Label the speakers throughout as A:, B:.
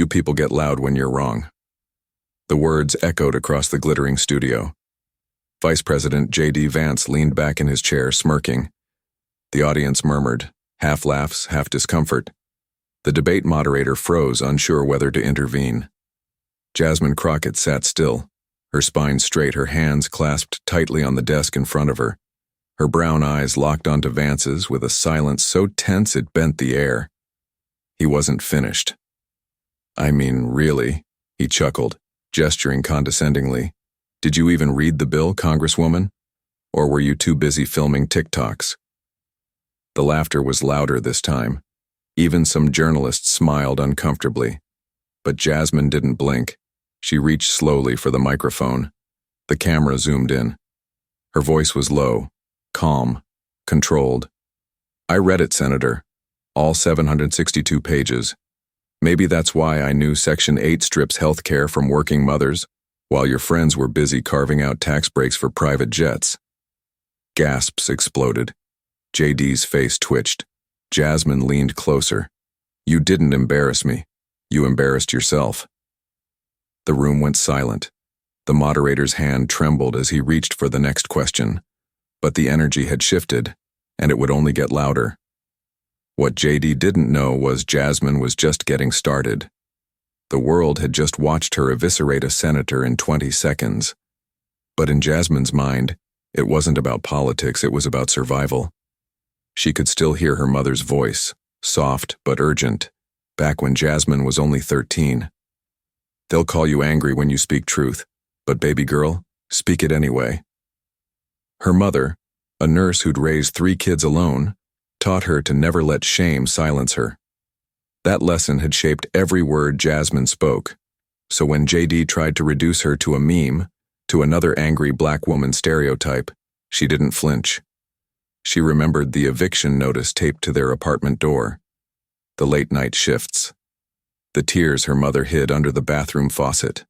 A: You people get loud when you're wrong." The words echoed across the glittering studio. Vice President J.D. Vance leaned back in his chair, smirking. The audience murmured, half laughs, half discomfort. The debate moderator froze, unsure whether to intervene. Jasmine Crockett sat still, her spine straight, her hands clasped tightly on the desk in front of her. Her brown eyes locked onto Vance's with a silence so tense it bent the air. He wasn't finished. "I mean, really," he chuckled, gesturing condescendingly. "Did you even read the bill, Congresswoman? Or were you too busy filming TikToks?" The laughter was louder this time. Even some journalists smiled uncomfortably. But Jasmine didn't blink. She reached slowly for the microphone. The camera zoomed in. Her voice was low, calm, controlled. "I read it, Senator. All 762 pages. Maybe that's why I knew Section 8 strips health care from working mothers, while your friends were busy carving out tax breaks for private jets." Gasps exploded. JD's face twitched. Jasmine leaned closer. "You didn't embarrass me. You embarrassed yourself." The room went silent. The moderator's hand trembled as he reached for the next question. But the energy had shifted, and it would only get louder. What JD didn't know was Jasmine was just getting started. The world had just watched her eviscerate a senator in 20 seconds. But in Jasmine's mind, it wasn't about politics, it was about survival. She could still hear her mother's voice, soft but urgent, back when Jasmine was only 13. "They'll call you angry when you speak truth, but baby girl, speak it anyway." Her mother, a nurse who'd raised 3 kids alone, taught her to never let shame silence her. That lesson had shaped every word Jasmine spoke, so when JD tried to reduce her to a meme, to another angry black woman stereotype, she didn't flinch. She remembered the eviction notice taped to their apartment door, the late-night shifts, the tears her mother hid under the bathroom faucet.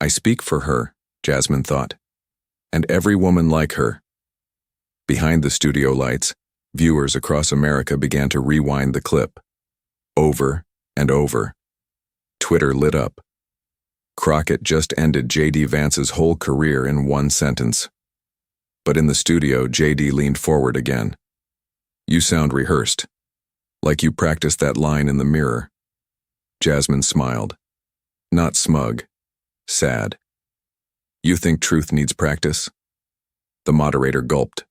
A: I speak for her, Jasmine thought, and every woman like her. Behind the studio lights, viewers across America began to rewind the clip. Over and over. Twitter lit up. Crockett just ended J.D. Vance's whole career in one sentence. But in the studio, J.D. leaned forward again. "You sound rehearsed, like you practiced that line in the mirror." Jasmine smiled. Not smug, sad. "You think truth needs practice?" The moderator gulped.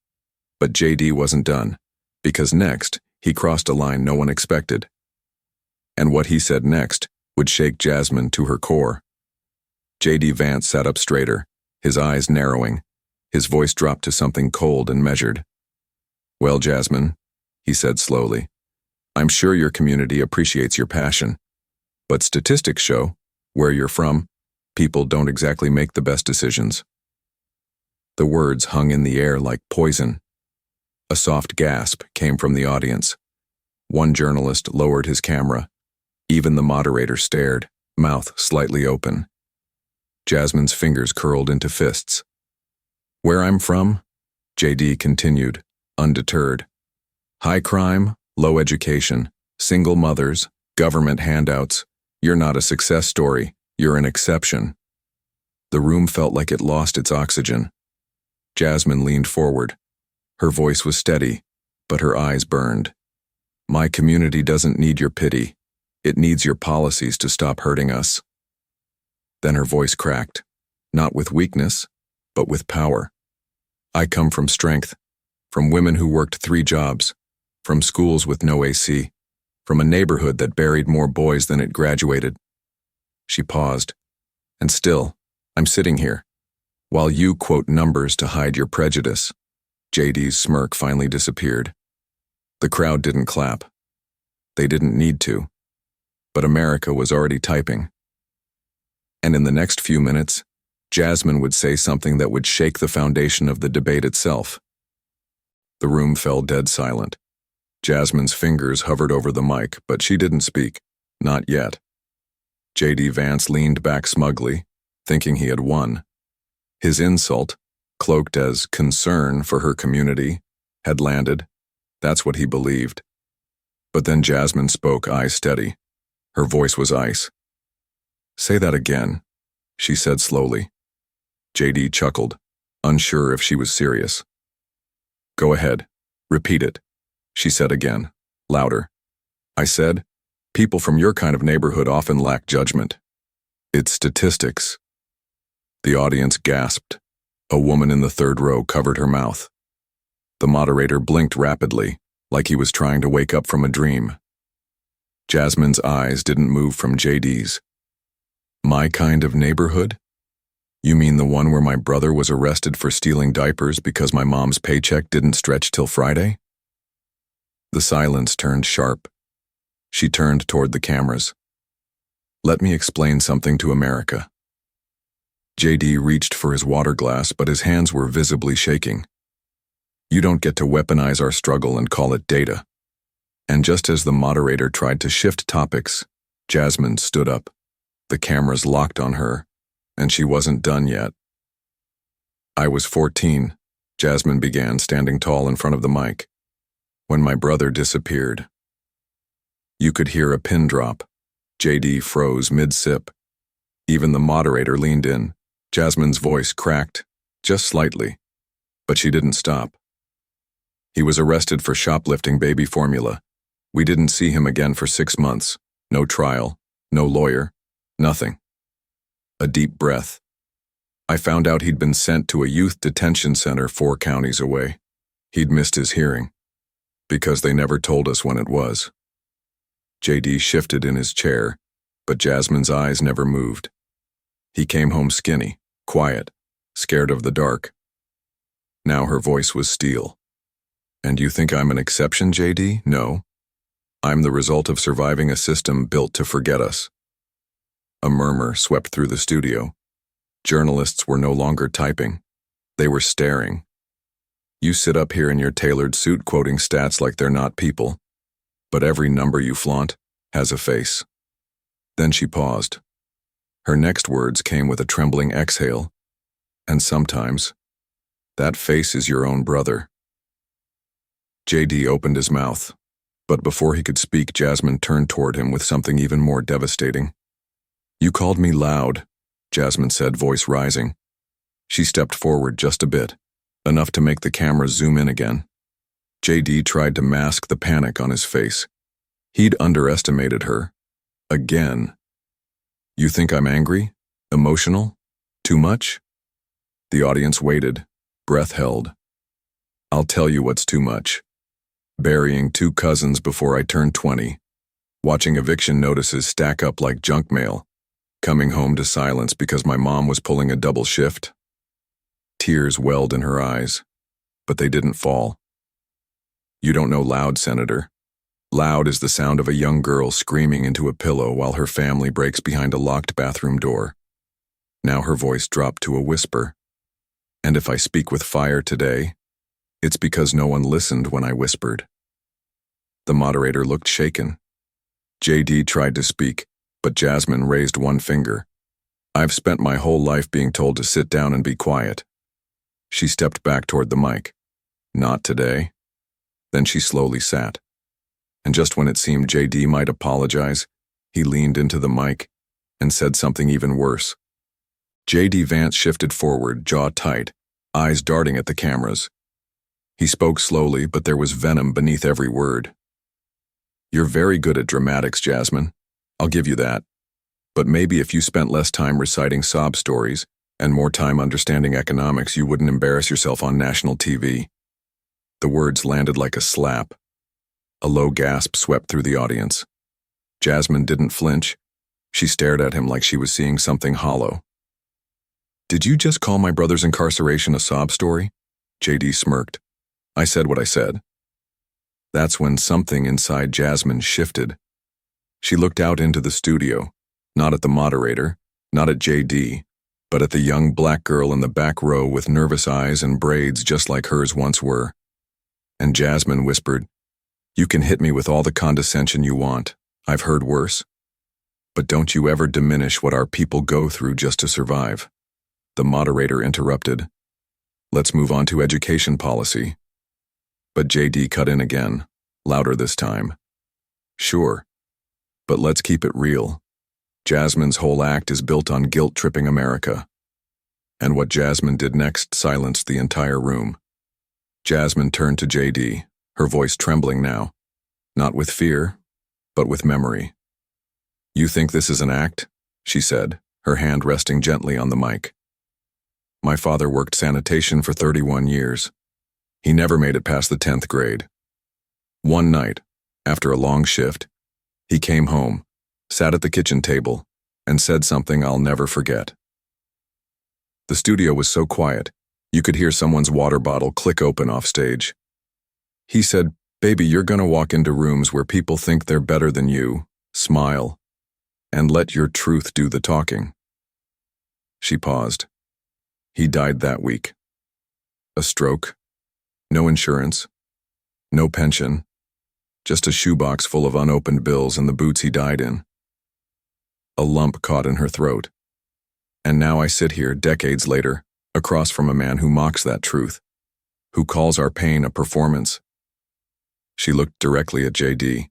A: But J.D. wasn't done, because next, he crossed a line no one expected. And what he said next would shake Jasmine to her core. J.D. Vance sat up straighter, his eyes narrowing. His voice dropped to something cold and measured. "Well, Jasmine," he said slowly, "I'm sure your community appreciates your passion. But statistics show, where you're from, people don't exactly make the best decisions." The words hung in the air like poison. A soft gasp came from the audience. One journalist lowered his camera. Even the moderator stared, mouth slightly open. Jasmine's fingers curled into fists. "Where I'm from," JD continued, undeterred. "High crime, low education, single mothers, government handouts. You're not a success story, you're an exception." The room felt like it lost its oxygen. Jasmine leaned forward. Her voice was steady, but her eyes burned. "My community doesn't need your pity. It needs your policies to stop hurting us." Then her voice cracked, not with weakness, but with power. "I come from strength, from women who worked 3 jobs, from schools with no AC, from a neighborhood that buried more boys than it graduated." She paused. "And still, I'm sitting here, while you quote numbers to hide your prejudice." JD's smirk finally disappeared. The crowd didn't clap. They didn't need to. But America was already typing. And in the next few minutes, Jasmine would say something that would shake the foundation of the debate itself. The room fell dead silent. Jasmine's fingers hovered over the mic, but she didn't speak. Not yet. J.D. Vance leaned back smugly, thinking he had won. His insult, cloaked as concern for her community, had landed. That's what he believed. But then Jasmine spoke, eyes steady. Her voice was ice. "Say that again," she said slowly. JD chuckled, unsure if she was serious. "Go ahead. Repeat it," she said again, louder. "I said, people from your kind of neighborhood often lack judgment. It's statistics." The audience gasped. A woman in the third row covered her mouth. The moderator blinked rapidly, like he was trying to wake up from a dream. Jasmine's eyes didn't move from JD's. "My kind of neighborhood? You mean the one where my brother was arrested for stealing diapers because my mom's paycheck didn't stretch till Friday?" The silence turned sharp. She turned toward the cameras. "Let me explain something to America." JD reached for his water glass, but his hands were visibly shaking. "You don't get to weaponize our struggle and call it data." And just as the moderator tried to shift topics, Jasmine stood up. The cameras locked on her, and she wasn't done yet. "I was 14, Jasmine began, standing tall in front of the mic, "when my brother disappeared." You could hear a pin drop. JD froze mid-sip. Even the moderator leaned in. Jasmine's voice cracked, just slightly, but she didn't stop. "He was arrested for shoplifting baby formula. We didn't see him again for 6 months. No trial, no lawyer, nothing." A deep breath. "I found out he'd been sent to a youth detention center 4 counties away. He'd missed his hearing, because they never told us when it was." JD shifted in his chair, but Jasmine's eyes never moved. "He came home skinny, quiet, scared of the dark." Now her voice was steel. "And you think I'm an exception, JD? No. I'm the result of surviving a system built to forget us." A murmur swept through the studio. Journalists were no longer typing. They were staring. "You sit up here in your tailored suit quoting stats like they're not people. But every number you flaunt has a face." Then she paused. Her next words came with a trembling exhale. "And sometimes, that face is your own brother." JD opened his mouth, but before he could speak, Jasmine turned toward him with something even more devastating. "You called me loud," Jasmine said, voice rising. She stepped forward just a bit, enough to make the camera zoom in again. JD tried to mask the panic on his face. He'd underestimated her. Again. "You think I'm angry? Emotional? Too much?" The audience waited, breath held. "I'll tell you what's too much. Burying 2 cousins before I turned 20. Watching eviction notices stack up like junk mail. Coming home to silence because my mom was pulling a double shift." Tears welled in her eyes, but they didn't fall. "You don't know loud, Senator. Loud is the sound of a young girl screaming into a pillow while her family breaks behind a locked bathroom door." Now her voice dropped to a whisper. "And if I speak with fire today, it's because no one listened when I whispered." The moderator looked shaken. JD tried to speak, but Jasmine raised one finger. "I've spent my whole life being told to sit down and be quiet." She stepped back toward the mic. "Not today." Then she slowly sat. And just when it seemed JD might apologize, he leaned into the mic and said something even worse. JD Vance shifted forward, jaw tight, eyes darting at the cameras. He spoke slowly, but there was venom beneath every word. "You're very good at dramatics, Jasmine. I'll give you that. But maybe if you spent less time reciting sob stories and more time understanding economics, you wouldn't embarrass yourself on national TV." The words landed like a slap. A low gasp swept through the audience. Jasmine didn't flinch. She stared at him like she was seeing something hollow. "Did you just call my brother's incarceration a sob story?" JD smirked. "I said what I said." That's when something inside Jasmine shifted. She looked out into the studio, not at the moderator, not at JD, but at the young black girl in the back row with nervous eyes and braids just like hers once were. And Jasmine whispered, "You can hit me with all the condescension you want. I've heard worse. But don't you ever diminish what our people go through just to survive." The moderator interrupted. "Let's move on to education policy." But JD cut in again, louder this time. "Sure. But let's keep it real. Jasmine's whole act is built on guilt-tripping America. And what Jasmine did next silenced the entire room. Jasmine turned to JD, her voice trembling now, not with fear, but with memory. "You think this is an act?" she said, her hand resting gently on the mic. "My father worked sanitation for 31 years. He never made it past the 10th grade. One night, after a long shift, he came home, sat at the kitchen table, and said something I'll never forget." The studio was so quiet, you could hear someone's water bottle click open off stage. He said, "Baby, you're gonna walk into rooms where people think they're better than you, smile, and let your truth do the talking." She paused. He died that week. A stroke, no insurance, no pension, just a shoebox full of unopened bills and the boots he died in. A lump caught in her throat. And now I sit here, decades later, across from a man who mocks that truth, who calls our pain a performance. She looked directly at JD.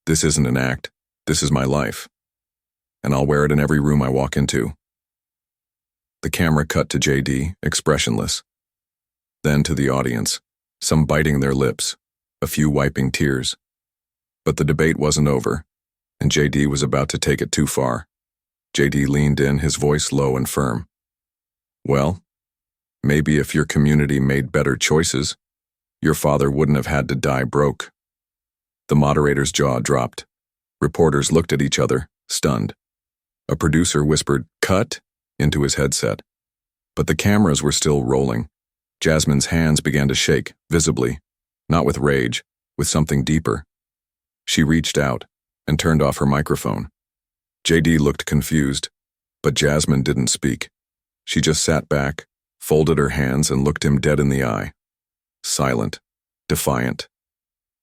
A: "This isn't an act, this is my life. And I'll wear it in every room I walk into." The camera cut to JD, expressionless. Then to the audience, some biting their lips, a few wiping tears. But the debate wasn't over, and JD was about to take it too far. JD leaned in, his voice low and firm. "Well, maybe if your community made better choices, your father wouldn't have had to die broke." The moderator's jaw dropped. Reporters looked at each other, stunned. A producer whispered, "Cut," into his headset. But the cameras were still rolling. Jasmine's hands began to shake, visibly, not with rage, with something deeper. She reached out and turned off her microphone. JD looked confused, but Jasmine didn't speak. She just sat back, folded her hands, and looked him dead in the eye. Silent, defiant.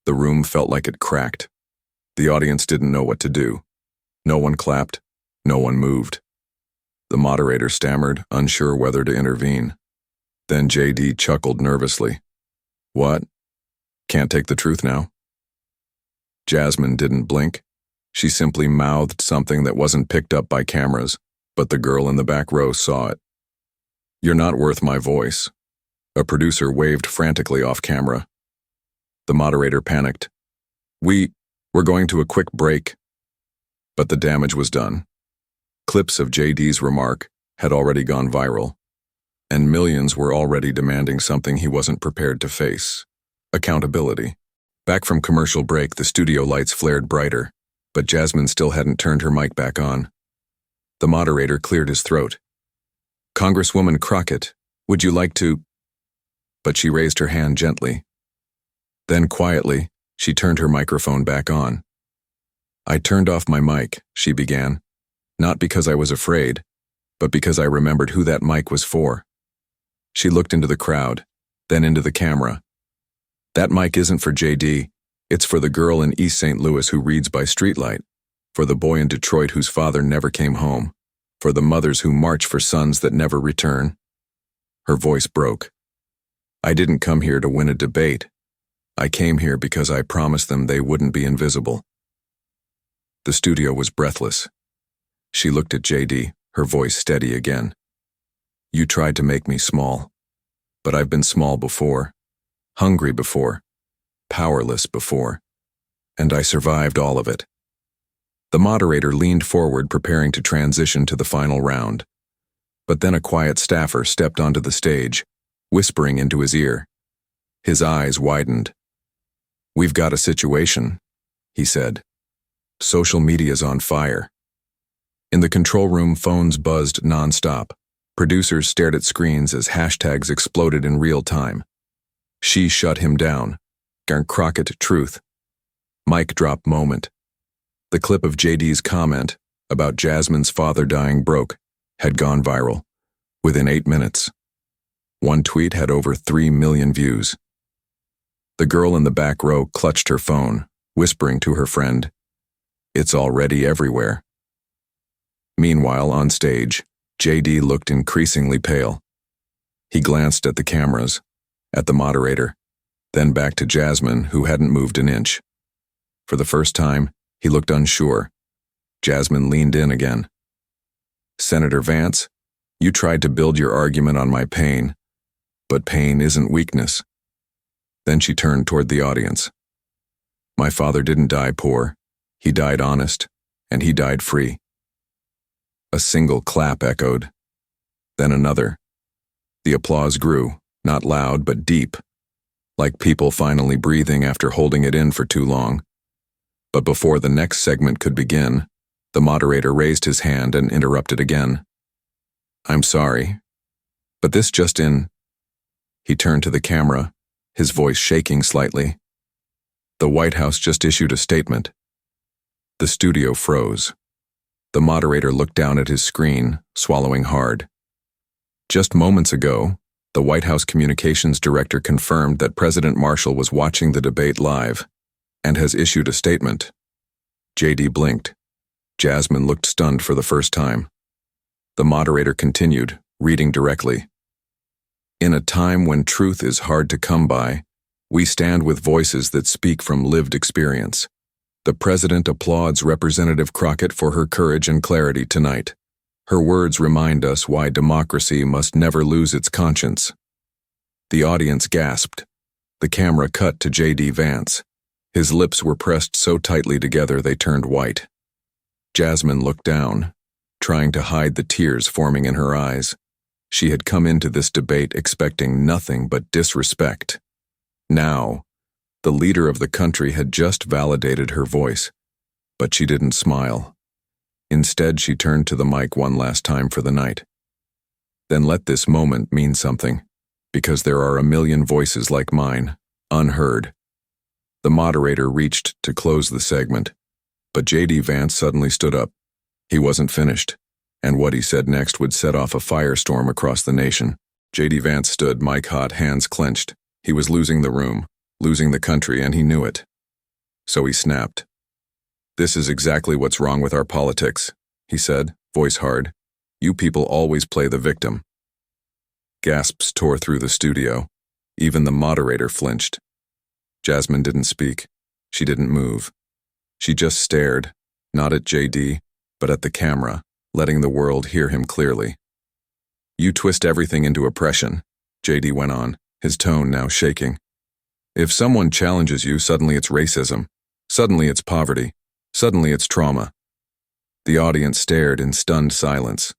A: The room felt like it cracked. The audience didn't know what to do. No one clapped, no one moved. The moderator stammered, unsure whether to intervene. Then JD chuckled nervously. "What? Can't take the truth now?" Jasmine didn't blink. She simply mouthed something that wasn't picked up by cameras, but the girl in the back row saw it. "You're not worth my voice." A producer waved frantically off camera. The moderator panicked. We're going to a quick break." But the damage was done. Clips of JD's remark had already gone viral, and millions were already demanding something he wasn't prepared to face: accountability. Back from commercial break, the studio lights flared brighter, but Jasmine still hadn't turned her mic back on. The moderator cleared his throat. "Congresswoman Crockett, would you like to—" But she raised her hand gently. Then quietly, she turned her microphone back on. "I turned off my mic," she began, "not because I was afraid, but because I remembered who that mic was for." She looked into the crowd, then into the camera. "That mic isn't for JD. It's for the girl in East St. Louis who reads by streetlight, for the boy in Detroit whose father never came home, for the mothers who march for sons that never return." Her voice broke. "I didn't come here to win a debate. I came here because I promised them they wouldn't be invisible." The studio was breathless. She looked at JD, her voice steady again. "You tried to make me small, but I've been small before, hungry before, powerless before, and I survived all of it." The moderator leaned forward, preparing to transition to the final round. But then a quiet staffer stepped onto the stage, whispering into his ear. His eyes widened. "We've got a situation," he said. "Social media's on fire." In the control room, phones buzzed nonstop. Producers stared at screens as hashtags exploded in real time. "She shut him down." Crockett truth. Mic drop moment. The clip of JD's comment about Jasmine's father dying broke had gone viral within 8 minutes. One tweet had over 3 million views. The girl in the back row clutched her phone, whispering to her friend, "It's already everywhere." Meanwhile, on stage, JD looked increasingly pale. He glanced at the cameras, at the moderator, then back to Jasmine, who hadn't moved an inch. For the first time, He looked unsure. Jasmine leaned in again. "Senator Vance, you tried to build your argument on my pain, but pain isn't weakness." Then she turned toward the audience. "My father didn't die poor. He died honest, and he died free." A single clap echoed. Then another. The applause grew, not loud but deep, like people finally breathing after holding it in for too long. But before the next segment could begin, the moderator raised his hand and interrupted again. "I'm sorry, but this just in." He turned to the camera, his voice shaking slightly. "The White House just issued a statement." The studio froze. The moderator looked down at his screen, swallowing hard. Just moments ago, the White House communications director confirmed that President Marshall was watching the debate live and has issued a statement. JD blinked. Jasmine looked stunned for the first time. The moderator continued, reading directly. "In a time when truth is hard to come by, we stand with voices that speak from lived experience. The President applauds Representative Crockett for her courage and clarity tonight. Her words remind us why democracy must never lose its conscience." The audience gasped. The camera cut to J.D. Vance. His lips were pressed so tightly together they turned white. Jasmine looked down, trying to hide the tears forming in her eyes. She had come into this debate expecting nothing but disrespect. Now, the leader of the country had just validated her voice, but she didn't smile. Instead, she turned to the mic one last time for the night. "Then let this moment mean something, because there are a million voices like mine, unheard." The moderator reached to close the segment, but J.D. Vance suddenly stood up. He wasn't finished, and what he said next would set off a firestorm across the nation. J.D. Vance stood, mic hot, hands clenched. He was losing the room, losing the country, and he knew it. So he snapped. "This is exactly what's wrong with our politics," he said, voice hard. "You people always play the victim." Gasps tore through the studio. Even the moderator flinched. Jasmine didn't speak. She didn't move. She just stared, not at JD, but at the camera, letting the world hear him clearly. "You twist everything into oppression," JD went on, his tone now shaking. "If someone challenges you, suddenly it's racism. Suddenly it's poverty. Suddenly it's trauma." The audience stared in stunned silence.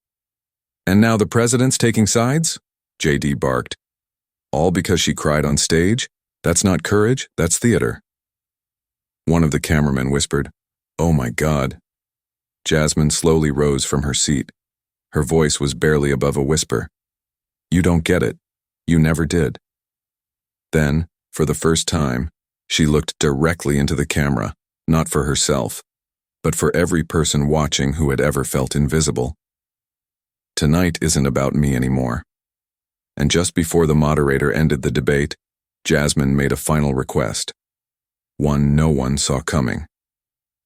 A: "And now the president's taking sides?" JD barked. "All because she cried on stage? That's not courage, that's theater." One of the cameramen whispered, "Oh my God." Jasmine slowly rose from her seat. Her voice was barely above a whisper. "You don't get it. You never did." Then, for the first time, she looked directly into the camera, not for herself, but for every person watching who had ever felt invisible. "Tonight isn't about me anymore." And just before the moderator ended the debate, Jasmine made a final request. One no one saw coming.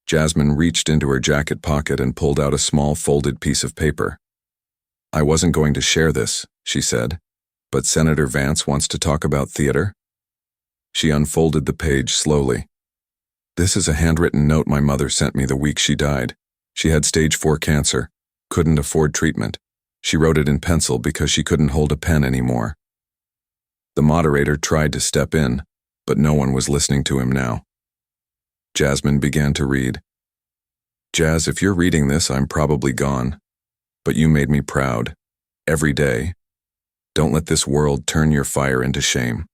A: Jasmine reached into her jacket pocket and pulled out a small folded piece of paper. "I wasn't going to share this," she said, "but Senator Vance wants to talk about theater." She unfolded the page slowly. "This is a handwritten note my mother sent me the week she died. She had stage 4 cancer, couldn't afford treatment. She wrote it in pencil because she couldn't hold a pen anymore." The moderator tried to step in, but no one was listening to him now. Jasmine began to read. "Jazz, if you're reading this, I'm probably gone. But you made me proud. Every day. Don't let this world turn your fire into shame."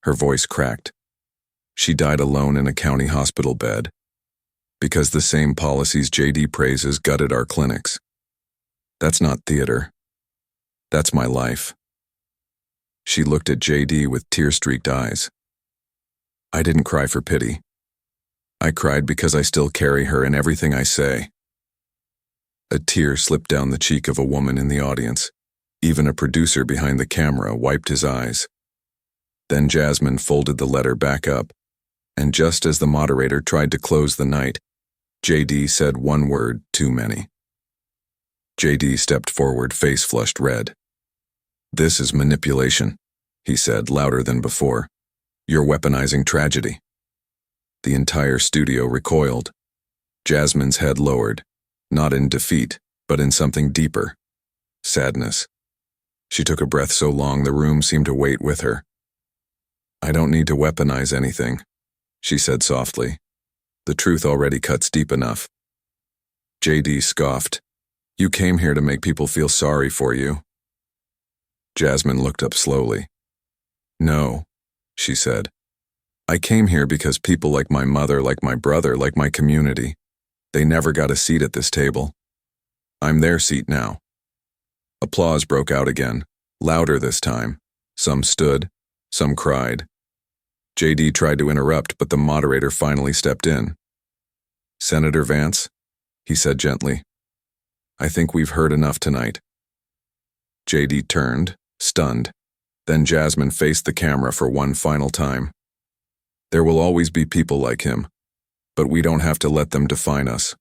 A: Her voice cracked. She died alone in a county hospital bed. Because the same policies JD praises gutted our clinics. That's not theater. That's my life. She looked at JD with tear-streaked eyes. "I didn't cry for pity. I cried because I still carry her in everything I say." A tear slipped down the cheek of a woman in the audience. Even a producer behind the camera wiped his eyes. Then Jasmine folded the letter back up, and just as the moderator tried to close the night, JD said one word too many. JD stepped forward, face flushed red. "This is manipulation," he said louder than before. "You're weaponizing tragedy." The entire studio recoiled. Jasmine's head lowered, not in defeat, but in something deeper. Sadness. She took a breath so long the room seemed to wait with her. "I don't need to weaponize anything," she said softly. "The truth already cuts deep enough." JD scoffed. "You came here to make people feel sorry for you." Jasmine looked up slowly. "No," she said. "I came here because people like my mother, like my brother, like my community, they never got a seat at this table. I'm their seat now." Applause broke out again, louder this time. Some stood, some cried. JD tried to interrupt, but the moderator finally stepped in. "Senator Vance," he said gently, "I think we've heard enough tonight." JD turned, stunned. Then Jasmine faced the camera for one final time. "There will always be people like him, but we don't have to let them define us."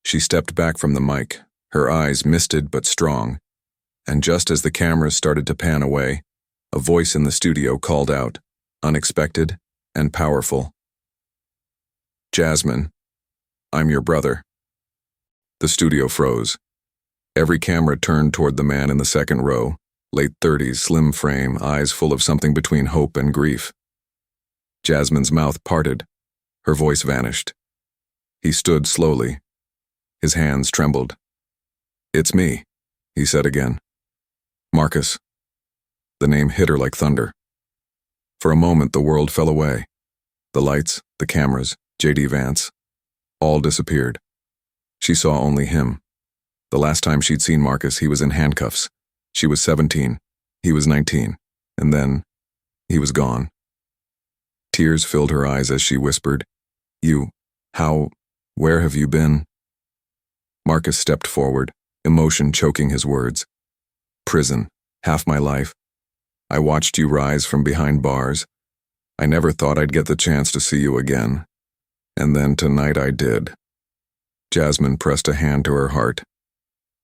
A: She stepped back from the mic, her eyes misted but strong, and just as the cameras started to pan away, a voice in the studio called out, unexpected and powerful. "Jasmine, I'm your brother." The studio froze. Every camera turned toward the man in the second row, late 30s, slim frame, eyes full of something between hope and grief. Jasmine's mouth parted. Her voice vanished. He stood slowly. His hands trembled. "It's me," he said again. "Marcus." The name hit her like thunder. For a moment, the world fell away. The lights, the cameras, JD Vance, all disappeared. She saw only him. The last time she'd seen Marcus, he was in handcuffs. She was 17. He was 19. And then, he was gone. Tears filled her eyes as she whispered, Where have you been?" Marcus stepped forward, emotion choking his words. "Prison, half my life. I watched you rise from behind bars. I never thought I'd get the chance to see you again. And then tonight I did." Jasmine pressed a hand to her heart.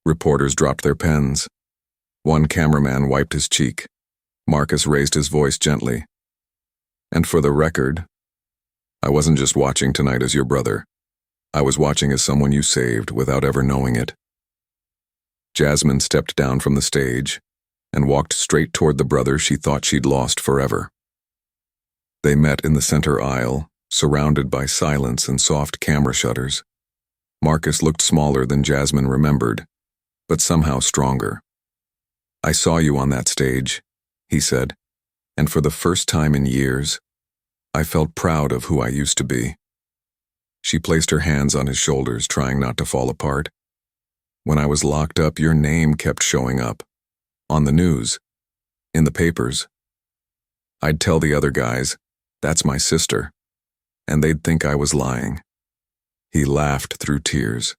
A: Reporters dropped their pens. One cameraman wiped his cheek. Marcus raised his voice gently. "And for the record, I wasn't just watching tonight as your brother. I was watching as someone you saved without ever knowing it." Jasmine stepped down from the stage and walked straight toward the brother she thought she'd lost forever. They met in the center aisle, surrounded by silence and soft camera shutters. Marcus looked smaller than Jasmine remembered, but somehow stronger. "I saw you on that stage," he said, "and for the first time in years, I felt proud of who I used to be." She placed her hands on his shoulders, trying not to fall apart. "When I was locked up, your name kept showing up. On the news. In the papers. I'd tell the other guys, 'That's my sister,' and they'd think I was lying." He laughed through tears.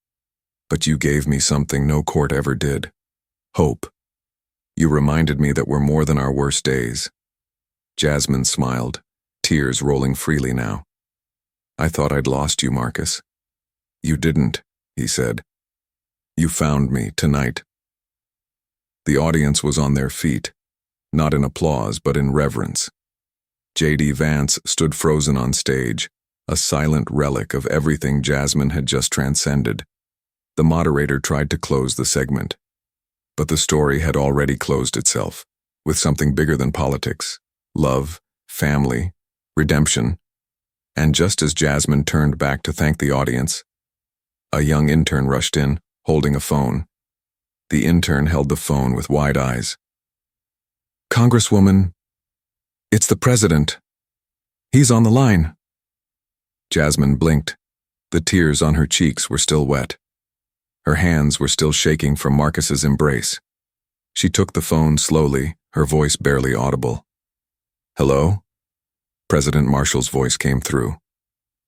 A: "But you gave me something no court ever did. Hope. You reminded me that we're more than our worst days." Jasmine smiled, tears rolling freely now. "I thought I'd lost you, Marcus." "You didn't," he said. "You found me tonight." The audience was on their feet, not in applause but in reverence. JD Vance stood frozen on stage, a silent relic of everything Jasmine had just transcended. The moderator tried to close the segment, but the story had already closed itself, with something bigger than politics: love, family, redemption. And just as Jasmine turned back to thank the audience, a young intern rushed in, holding a phone. The intern held the phone with wide eyes. "Congresswoman, it's the president. He's on the line." Jasmine blinked. The tears on her cheeks were still wet. Her hands were still shaking from Marcus's embrace. She took the phone slowly, her voice barely audible. "Hello?" President Marshall's voice came through.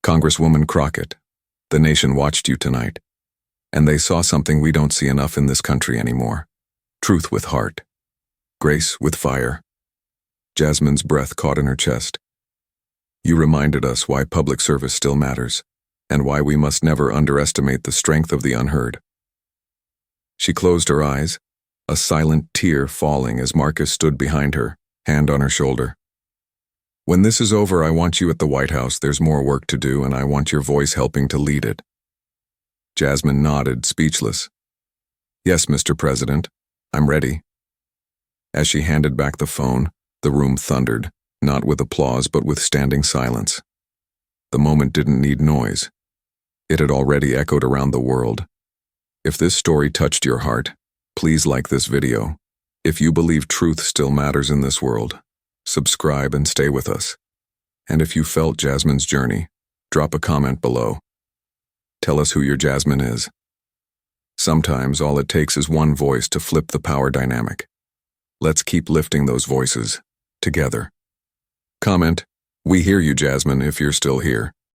A: "Congresswoman Crockett, the nation watched you tonight, and they saw something we don't see enough in this country anymore. Truth with heart. Grace with fire." Jasmine's breath caught in her chest. "You reminded us why public service still matters, and why we must never underestimate the strength of the unheard." She closed her eyes, a silent tear falling as Marcus stood behind her, hand on her shoulder. When this is over, I want you at the White House. There's more work to do, and I want your voice helping to lead it. Jasmine nodded, speechless. Yes, Mr. President, I'm ready. As she handed back the phone, the room thundered, not with applause but with standing silence. The moment didn't need noise. It had already echoed around the world. If this story touched your heart, please like this video. If you believe truth still matters in this world, subscribe and stay with us. And if you felt Jasmine's journey, drop a comment below. Tell us who your Jasmine is. Sometimes all it takes is one voice to flip the power dynamic. Let's keep lifting those voices, together. Comment, "We hear you, Jasmine," if you're still here.